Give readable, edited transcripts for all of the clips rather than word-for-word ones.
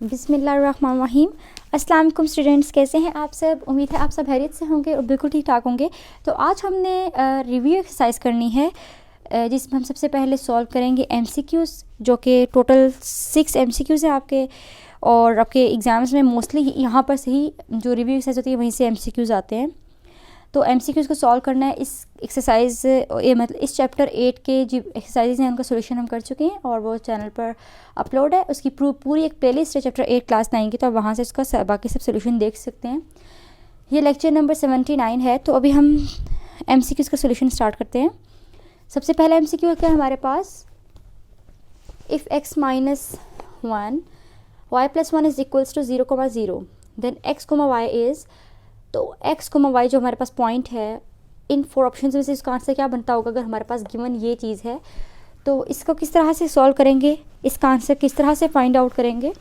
बिस्मिल्लाहिर्रहमानिर्रहीम। अस्सलाम वालेकुम स्टूडेंट्स, कैसे हैं आप सब? उम्मीद है आप सब खैरियत से होंगे और बिल्कुल ठीक ठाक होंगे। तो आज हमने रिव्यू एक्सरसाइज करनी है जिसमें हम सबसे पहले सॉल्व करेंगे एमसीक्यूज़, जो कि टोटल 6 एमसीक्यूज़ हैं आपके, और आपके एग्ज़ाम्स में मोस्टली यहाँ पर से ही जो रिव्यू एक्सरसाइज होती है वहीं से एमसीक्यूज़ आते हैं। तो एमसीक्यूज़ को सॉल्व करना है। इस एक्सरसाइज मतलब इस चैप्टर 8 के जो एक्सरसाइजेज हैं उनका सोल्यूशन हम कर चुके हैं और वो चैनल पर अपलोड है। उसकी पूरी एक प्लेलिस्ट है चैप्टर 8 क्लास 9 की, तो आप वहाँ से उसका बाकी सब सोल्यूशन देख सकते हैं। ये लेक्चर नंबर 79 है। तो अभी हम एमसीक्यूज़ का सोल्यूशन स्टार्ट करते हैं। सबसे पहला एमसीक्यू क्या है हमारे पास, if x minus 1 y plus 1 is equals to 0,0 then x, y is, तो x, y जो हमारे पास पॉइंट है, इन 4 ऑप्शन में से इसका आंसर क्या बनता होगा अगर हमारे पास गिवन ये चीज़ है। तो इसको किस तरह से सॉल्व करेंगे, इसका आंसर किस तरह से फाइंड आउट करेंगे,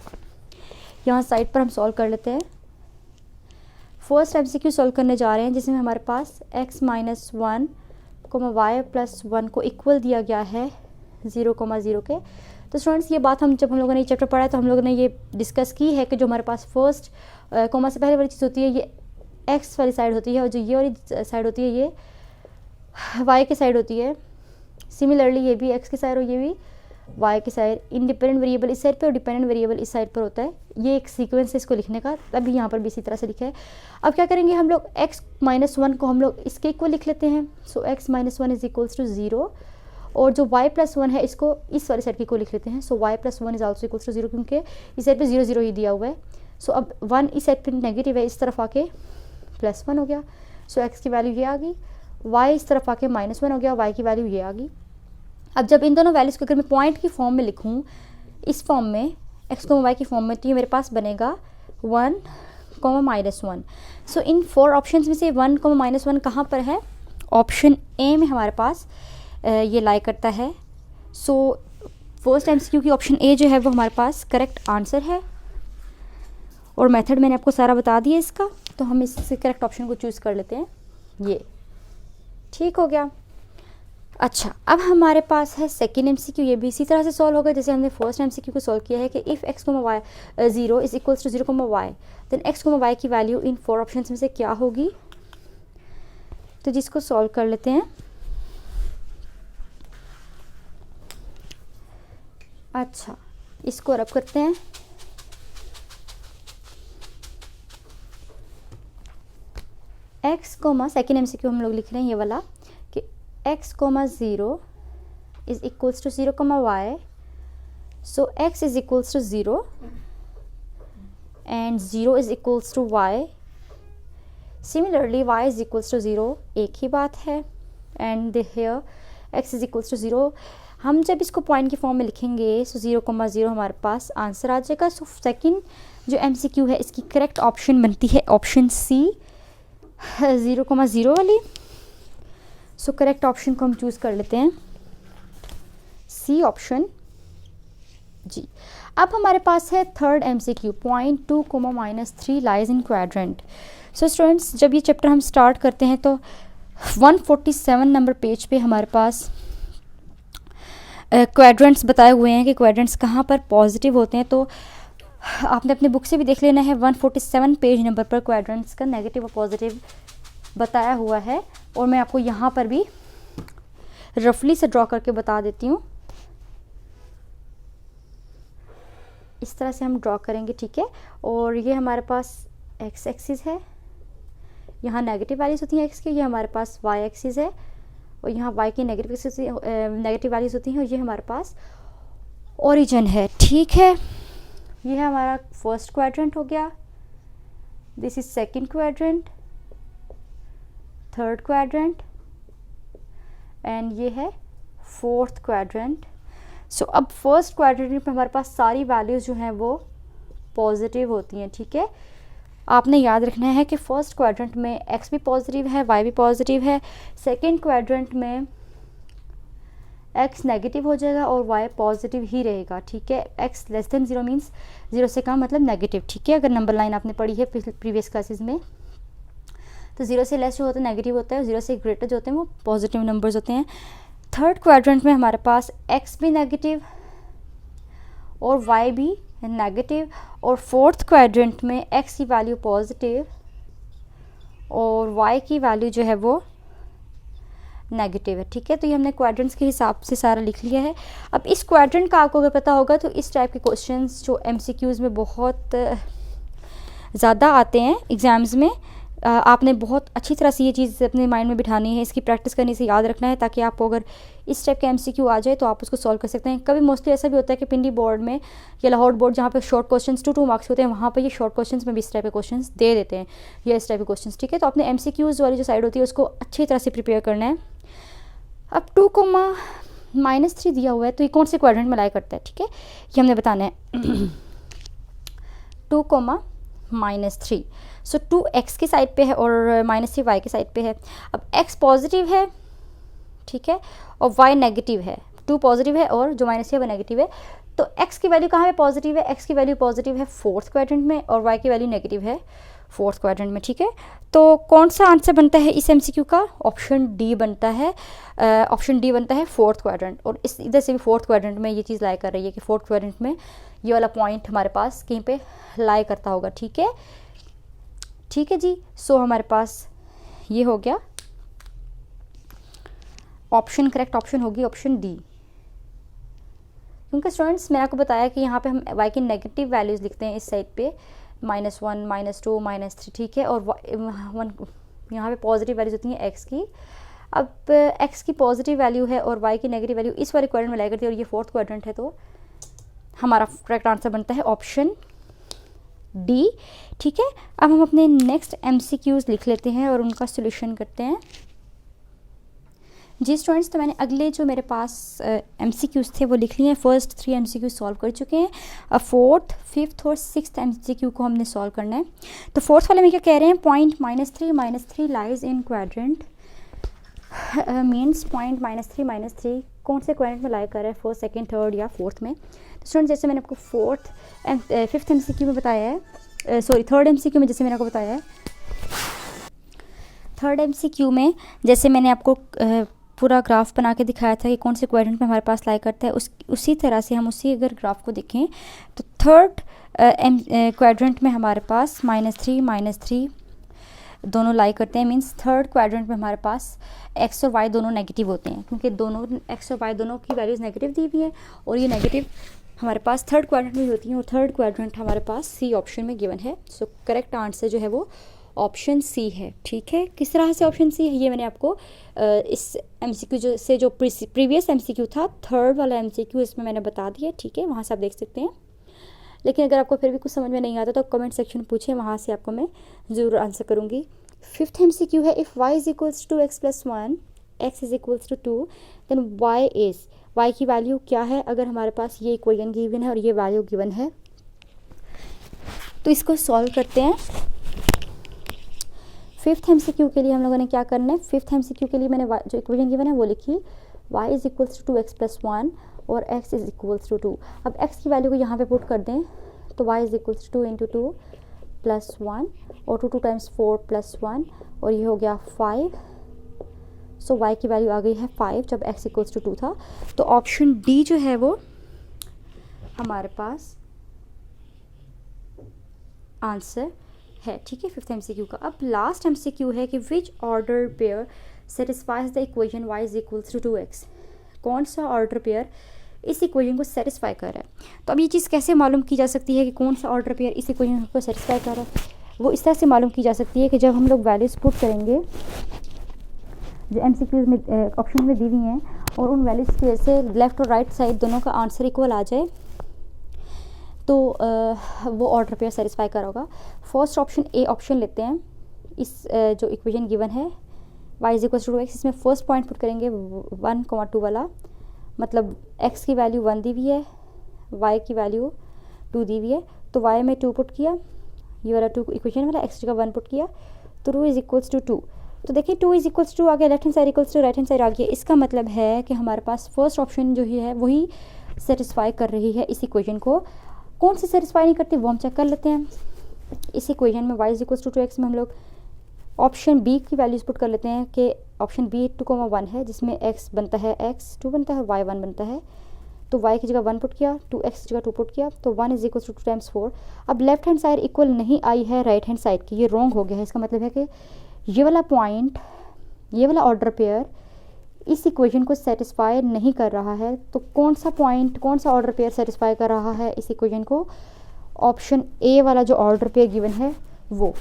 यहाँ साइड पर हम सॉल्व कर लेते हैं। फर्स्ट एमसीक्यू सॉल्व करने जा रहे हैं जिसमें हमारे पास x माइनस 1 y प्लस 1 को इक्वल दिया गया है 0,0 के। तो स्टूडेंट्स, ये बात जब हम लोगों ने ये चैप्टर पढ़ा है तो हम लोगों ने ये डिस्कस की है कि जो हमारे पास फर्स्ट कोमा से पहले वाली चीज़ होती है ये x वाली साइड होती है, और जो ये वाली साइड होती है ये y की साइड होती है। सिमिलरली ये भी x की साइड और ये भी y की साइड। इंडिपेंडेंट वेरिएबल इस साइड पर और डिपेंडेंट वेरिएबल इस साइड पर होता है। ये एक सीक्वेंस है इसको लिखने का, तभी यहाँ पर भी इसी तरह से लिखा है। अब क्या करेंगे हम लोग, x माइनस 1 को हम लोग इसके इक्वल लिख लेते हैं। So x minus 1 is equals to 0, और जो y प्लस 1 है इसको इस वाली साइड की इक्वल लिख लेते हैं। So y plus 1 is also equals to 0, क्योंकि इस साइड पर 0 0 ही दिया हुआ है। सो अब 1 इस साइड पर नेगेटिव है, इस तरफ आके प्लस 1 हो गया। सो x की वैल्यू ये आ गई, y इस तरफ आके माइनस 1 हो गया, y की वैल्यू ये आ गई। अब जब इन दोनों वैल्यूज़ को अगर मैं पॉइंट की फॉर्म में लिखूँ, इस फॉर्म में x को y की फॉर्म में, तो ये मेरे पास बनेगा 1, माइनस 1। सो इन 4 ऑप्शंस में से 1, माइनस 1 कहाँ पर है, ऑप्शन ए में हमारे पास ये लाई करता है। सो फर्स्ट एमसीक्यू की ऑप्शन ए जो है वो हमारे पास करेक्ट आंसर है, और मेथड मैंने आपको सारा बता दिया इसका। तो हम इससे करेक्ट ऑप्शन को चूज़ कर लेते हैं, ये ठीक हो गया। अच्छा, अब हमारे पास है सेकेंड एमसीक्यू। ये भी इसी तरह से सॉल्व होगा जैसे हमने फर्स्ट एमसीक्यू को सॉल्व किया है कि if x, y 0 is equals to 0,y then x, y की वैल्यू इन 4 ऑप्शन में से क्या होगी। तो जिसको सॉल्व कर लेते हैं। अच्छा, इसको रब करते हैं। x, सेकेंड एमसीक्यू हम लोग लिख रहे हैं ये वाला कि x, 0 is equals to 0,y। So x is equals to 0 and 0 is equals to y। Similarly y is equals to 0, एक ही बात है। And here x is equals to 0। हम जब इसको पॉइंट की फॉर्म में लिखेंगे सो 0,0 हमारे पास आंसर आ जाएगा। सो सेकेंड जो एमसीक्यू है इसकी करेक्ट ऑप्शन बनती है ऑप्शन सी, 0,0 वाली। सो करेक्ट ऑप्शन को हम चूज़ कर लेते हैं, सी ऑप्शन जी। अब हमारे पास है third MCQ, point 2, -3 lies in quadrant. So students, जब ये चैप्टर हम स्टार्ट करते हैं तो 147 नंबर पेज पे हमारे पास क्वाड्रेंट्स बताए हुए हैं कि क्वाड्रेंट्स कहाँ पर पॉजिटिव होते हैं। तो आपने अपने बुक से भी देख लेना है, 147 पेज नंबर पर क्वाड्रेंट्स का नेगेटिव और पॉजिटिव बताया हुआ है, और मैं आपको यहाँ पर भी रफली से ड्रॉ करके बता देती हूँ। इस तरह से हम ड्रॉ करेंगे, ठीक है। और ये हमारे पास x एक्सिस है, यहाँ नेगेटिव वैल्यूज़ होती हैं x की, ये हमारे पास y एक्सिस है, और यहाँ y की नेगेटिव वैल्यूज़ होती हैं, और ये हमारे पास ओरिजिन है, ठीक है। ये है हमारा फर्स्ट क्वाड्रेंट हो गया, this is second quadrant, third quadrant, and ये है फोर्थ क्वाड्रेंट। सो अब फर्स्ट क्वाड्रेंट में हमारे पास सारी वैल्यूज़ जो हैं वो पॉजिटिव होती हैं, ठीक है। आपने याद रखना है कि फर्स्ट क्वाड्रेंट में x भी पॉजिटिव है, y भी पॉजिटिव है। सेकंड क्वाड्रेंट में x नेगेटिव हो जाएगा और y पॉजिटिव ही रहेगा, ठीक है। x लेस देन 0 मीन्स 0 से कम मतलब नेगेटिव, ठीक है। अगर नंबर लाइन आपने पढ़ी है प्रीवियस क्लासेस में, तो 0 से लेस जो होता है नेगेटिव होता है, 0 से ग्रेटर जो होते हैं वो पॉजिटिव नंबर्स होते हैं। थर्ड क्वाड्रेंट में हमारे पास x भी नेगेटिव और y भी नेगेटिव, और फोर्थ क्वाड्रेंट में x की वैल्यू पॉजिटिव और y की वैल्यू जो है वो नेगेटिव है। ठीक है, तो ये हमने क्वाड्रेंट्स के हिसाब से सारा लिख लिया है। अब इस क्वाड्रेंट का आपको अगर पता होगा तो इस टाइप के क्वेश्चंस जो एमसीक्यूज़ में बहुत ज़्यादा आते हैं एग्ज़ाम्स में, आपने बहुत अच्छी तरह से ये चीज़ अपने माइंड में बिठानी है, इसकी प्रैक्टिस करने से याद रखना है, ताकि आपको अगर इस टाइप के एमसीक्यू आ जाए तो आप उसको सॉल्व कर सकते हैं। कभी मोस्टली ऐसा भी होता है कि पिंडी बोर्ड में या लाहौर बोर्ड जहाँ पे शॉर्ट क्वेश्चंस 2 मार्क्स होते हैं, वहाँ पे ये शॉर्ट क्वेश्चंस में भी इस टाइप के क्वेश्चंस दे देते हैं या इस टाइप के क्वेश्चंस। ठीक है, तो अपने एमसीक्यूज़ वाली जो साइड होती है उसको अच्छी तरह से प्रिपेयर करना है। अब 2,-3 दिया हुआ है, तो ये कौन से क्वाड्रेंट में लाई करता है? ठीक है, ये हमने बताना है। 2,-3, सो 2 x की साइड पे है और -3 y की साइड पे है। अब x पॉजिटिव है, ठीक है, और y नेगेटिव है। 2 पॉजिटिव है और जो -3 है वो नेगेटिव है। तो x की वैल्यू कहाँ पे पॉजिटिव है? x की वैल्यू पॉजिटिव है फोर्थ क्वाड्रेंट में और y की वैल्यू नेगेटिव है फोर्थ क्वाड्रेंट में। ठीक है, तो कौन सा आंसर बनता है इस एमसीक्यू का? ऑप्शन डी बनता है। ऑप्शन डी बनता है फोर्थ क्वाड्रेंट, और इस इधर से भी फोर्थ क्वाड्रेंट में ये चीज़ लाई कर रही है कि फोर्थ क्वाड्रेंट में ये वाला पॉइंट हमारे पास कहीं पे लाई करता होगा। ठीक है, ठीक है जी। सो हमारे पास ये हो गया ऑप्शन, करेक्ट ऑप्शन होगी ऑप्शन डी। क्योंकि स्टूडेंट्स मैंने आपको बताया कि यहाँ पे हम y की नेगेटिव वैल्यूज़ लिखते हैं इस साइड पे, -1, -2, -3। ठीक है, और 1 यहाँ पे पॉजिटिव वैल्यूज होती हैं x की। अब x की पॉजिटिव वैल्यू है और y की नेगेटिव वैल्यू इस वाले क्वाड्रेंट में लाई करती है, और ये फोर्थ क्वाड्रेंट है, तो हमारा करेक्ट आंसर बनता है ऑप्शन डी। ठीक है, अब हम अपने नेक्स्ट एमसीक्यूज़ लिख लेते हैं और उनका सोल्यूशन करते हैं। जी स्टूडेंट्स, तो मैंने अगले जो मेरे पास एमसीक्यूज़ थे वो लिख लिए हैं। फर्स्ट 3 एमसीक्यू सॉल्व कर चुके हैं। अब फोर्थ, फिफ्थ और सिक्स्थ एमसीक्यू को हमने सॉल्व करना है। तो फोर्थ वाले में क्या कह रहे हैं? Point -3 lies in quadrant, means point -3 कौन से क्वाड्रेंट में लाई कर रहा है? फर्स्ट, सेकेंड, थर्ड या फोर्थ में? तो स्टूडेंट जैसे मैंने आपको फिफ्थ एमसीक्यू में बताया है, थर्ड एमसीक्यू में जैसे मैंने आपको बताया है, थर्ड एमसीक्यू में जैसे मैंने आपको पूरा ग्राफ बना के दिखाया था कि कौन से क्वाड्रेंट में हमारे पास लाई करता है, उसी तरह से हम उसी अगर ग्राफ को देखें तो थर्ड क्वाड्रेंट में हमारे पास -3 दोनों लाई करते हैं। मींस थर्ड क्वाड्रेंट में हमारे पास x और y दोनों नेगेटिव होते हैं, क्योंकि दोनों x और y दोनों की वैल्यूज़ नेगेटिव दी हुई है, और ये नेगेटिव हमारे पास थर्ड क्वाड्रेंट में होती हैं, और थर्ड क्वाड्रेंट हमारे पास सी ऑप्शन में गिवन है। सो करेक्ट आंसर जो है वो ऑप्शन सी है। ठीक है, किस तरह से ऑप्शन सी है ये मैंने आपको इस एमसीक्यू जो प्रीवियस एमसीक्यू था, थर्ड वाला एमसीक्यू, इसमें मैंने बता दिया। ठीक है, वहाँ से आप देख सकते हैं। लेकिन अगर आपको फिर भी कुछ समझ में नहीं आता तो कमेंट सेक्शन में पूछें, वहाँ से आपको मैं ज़रूर आंसर करूँगी। फिफ्थ एमसीक्यू है, if y = 2x + 1, x = 2, then y की वैल्यू क्या है? अगर हमारे पास ये इक्वेशन गिवन है और ये वैल्यू गिवन है तो इसको सॉल्व करते हैं। फिफ्थ एमसीक्यू के लिए हम लोगों ने क्या करना है? फिफ्थ एमसीक्यू के लिए मैंने जो इक्वेशन गिवन है वो लिखी, y = 2x + 1 और x = 2। अब x की वैल्यू को यहाँ पे पुट कर दें तो y = 2 × 2 + 1 और 2 × 4 + 1, और ये हो गया 5। सो y की वैल्यू आ गई है 5 जब x = 2 था। तो ऑप्शन डी जो है वो हमारे पास आंसर है। ठीक है, फिफ्थ एमसीक्यू का। अब लास्ट एमसीक्यू है कि which order pair satisfies the equation y = 2x, कौन सा ऑर्डर पेयर इस इक्वेशन को सेटिस्फाई कर रहा है? तो अब ये चीज़ कैसे मालूम की जा सकती है कि कौन सा ऑर्डर पेयर इस इक्वेशन को सेटिस्फाई कर रहा है? वो इस तरह से मालूम की जा सकती है कि जब हम लोग वैल्यूज पुट करेंगे जो एमसीक्यूज में ऑप्शन में दी हुई हैं, और उन वैल्यूज की वजह से लेफ़्ट और राइट साइड दोनों का आंसर इक्वल आ जाए, तो वो ऑर्डर पेयर सेटिस्फाई कर होगा। फर्स्ट ऑप्शन ए ऑप्शन लेते हैं। इस जो इक्वेशन गिवन है y = 2x, इसमें फर्स्ट पॉइंट पुट करेंगे 1,2 वाला, मतलब x की वैल्यू 1 दी हुई है, y की वैल्यू 2 दी हुई है, तो y में 2 पुट किया, ये वाला 2 इक्वेशन वाला, x का 1 पुट किया, तो 2 = 2। तो देखिए 2 = 2 आ गया, left hand side = right hand side आ गया। इसका मतलब है कि हमारे पास फर्स्ट ऑप्शन जो ही है वही सेटिस्फाई कर रही है इस इक्वेशन को। कौन सी सेटिस्फाई नहीं करती वो हम चेक कर लेते हैं। इस इक्वेशन में y = 2x में हम लोग ऑप्शन बी की वैल्यूज पुट कर लेते हैं कि ऑप्शन बी 2,1 है, जिसमें x बनता है x 2 बनता है, y 1 बनता है। तो y की जगह 1 पुट किया, 2x की जगह 2 पुट किया, तो 1 इज इक्वल टू 2 टाइम्स 4। अब लेफ्ट हैंड साइड इक्वल नहीं आई है राइट हैंड साइड की, ये रॉन्ग हो गया है। इसका मतलब है कि ये वाला पॉइंट, ये वाला ऑर्डर पेयर इस इक्वेशन को सेटिस्फाई नहीं कर रहा है। तो कौन सा पॉइंट, कौन सा ऑर्डर पेयर सेटिस्फाई कर रहा है इस इक्वेशन को? ऑप्शन ए वाला जो ऑर्डर पेयर गिवन है वो।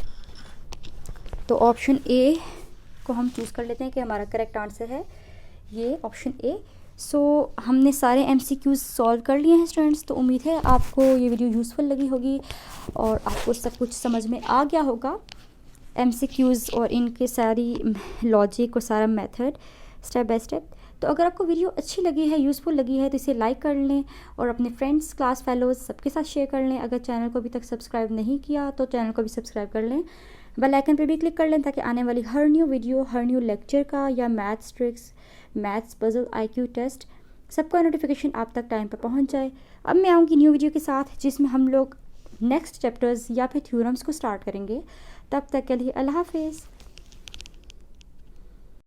तो ऑप्शन ए को हम चूज़ कर लेते हैं कि हमारा करेक्ट आंसर है ये ऑप्शन ए। सो हमने सारे MCQs सॉल्व कर लिए हैं स्टूडेंट्स। तो उम्मीद है आपको ये वीडियो यूज़फुल लगी होगी और आपको सब कुछ समझ में आ गया होगा, MCQs और इनके सारी लॉजिक और सारा मेथड स्टेप बाय स्टेप। तो अगर आपको वीडियो अच्छी लगी है, यूज़फुल लगी है, तो इसे लाइक कर लें और अपने फ्रेंड्स, क्लास फेलोज़ सबके साथ शेयर कर लें। अगर चैनल को अभी तक सब्सक्राइब नहीं किया तो चैनल को भी सब्सक्राइब कर लें, बेल आइकन पे भी क्लिक कर लें ताकि आने वाली हर न्यू वीडियो, हर न्यू लेक्चर का या maths tricks, maths puzzle, IQ test, सबका नोटिफिकेशन आप तक टाइम पर पहुंच जाए। अब मैं आऊँगी न्यू वीडियो के साथ जिसमें हम लोग नेक्स्ट चैप्टर्स या फिर थ्योरम्स को स्टार्ट करेंगे। तब तक के लिए अल्लाह हाफिज़।